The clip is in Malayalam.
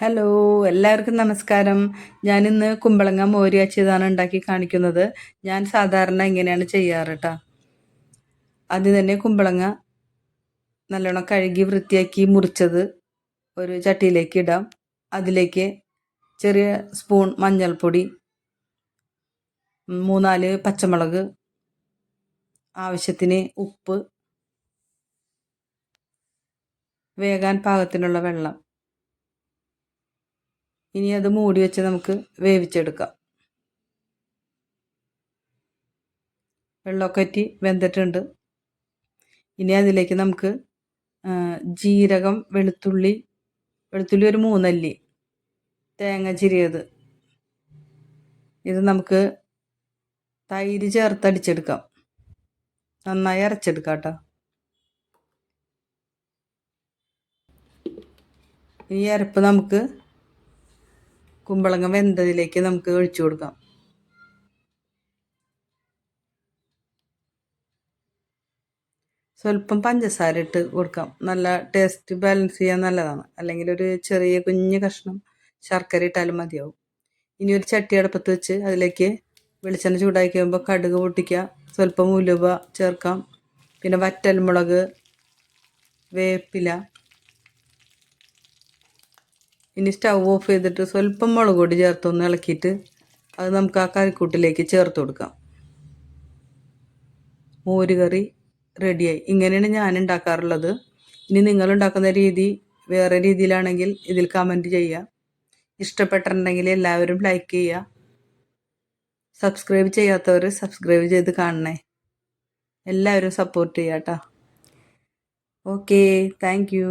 ഹലോ, എല്ലാവർക്കും നമസ്കാരം. ഞാനിന്ന് കുമ്പളങ്ങ മോര് കാച്ചിയതാണ് ഉണ്ടാക്കി കാണിക്കുന്നത്. ഞാൻ സാധാരണ ഇങ്ങനെയാണ് ചെയ്യാറ് കേട്ടോ. ആദ്യം തന്നെ കുമ്പളങ്ങ നല്ലോണം കഴുകി വൃത്തിയാക്കി മുറിച്ചത് ഒരു ചട്ടിയിലേക്ക് ഇടാം. അതിലേക്ക് ചെറിയ സ്പൂൺ മഞ്ഞൾപ്പൊടി, 3-4 പച്ചമുളക്, ആവശ്യത്തിന് ഉപ്പ്, വേകാൻ പാകത്തിനുള്ള വെള്ളം. ഇനി അത് മൂടി വെച്ച് നമുക്ക് വേവിച്ചെടുക്കാം. വെള്ളമൊക്കെ വറ്റി വെന്തിട്ടുണ്ട്. ഇനി അതിലേക്ക് നമുക്ക് ജീരകം, വെളുത്തുള്ളി ഒരു 3 അല്ലി, തേങ്ങ ചിരിയത്, ഇത് നമുക്ക് തൈര് ചേർത്തടിച്ചെടുക്കാം. നന്നായി അരച്ചെടുക്കാം കേട്ടോ. ഈ അരപ്പ് നമുക്ക് കുമ്പളങ്ങ വെന്തതിലേക്ക് നമുക്ക് ഒഴിച്ചു കൊടുക്കാം. സ്വല്പം പഞ്ചസാര ഇട്ട് കൊടുക്കാം. നല്ല ടേസ്റ്റ് ബാലൻസ് ചെയ്യാൻ നല്ലതാണ്. അല്ലെങ്കിൽ ഒരു ചെറിയ കുഞ്ഞ് കഷ്ണം ശർക്കര ഇട്ടാലും മതിയാവും. ഇനി ഒരു ചട്ടി അടുപ്പത്ത് വെച്ച് അതിലേക്ക് വെളിച്ചെണ്ണ ചൂടാക്കി കഴിയുമ്പോൾ കടുക് പൊട്ടിക്കുക, സ്വല്പം ഉലുവ ചേർക്കാം, പിന്നെ വറ്റൽമുളക്, വേപ്പില. ഇനി സ്റ്റൗ ഓഫ് ചെയ്തിട്ട് സ്വല്പം മുളക് പൊടി ചേർത്തൊന്ന് ഇളക്കിയിട്ട് അത് നമുക്ക് ആ കറിക്കൂട്ടിലേക്ക് ചേർത്ത് കൊടുക്കാം. മോരുകറി റെഡിയായി. ഇങ്ങനെയാണ് ഞാൻ ഉണ്ടാക്കാറുള്ളത്. ഇനി നിങ്ങൾ ഉണ്ടാക്കുന്ന രീതി വേറെ രീതിയിലാണെങ്കിൽ ഇതിൽ കമൻറ്റ് ചെയ്യുക. ഇഷ്ടപ്പെട്ടിട്ടുണ്ടെങ്കിൽ എല്ലാവരും ലൈക്ക് ചെയ്യുക. സബ്സ്ക്രൈബ് ചെയ്യാത്തവർ സബ്സ്ക്രൈബ് ചെയ്ത് കാണണേ. എല്ലാവരും സപ്പോർട്ട് ചെയ്യാം കേട്ടോ. Okay, thank you.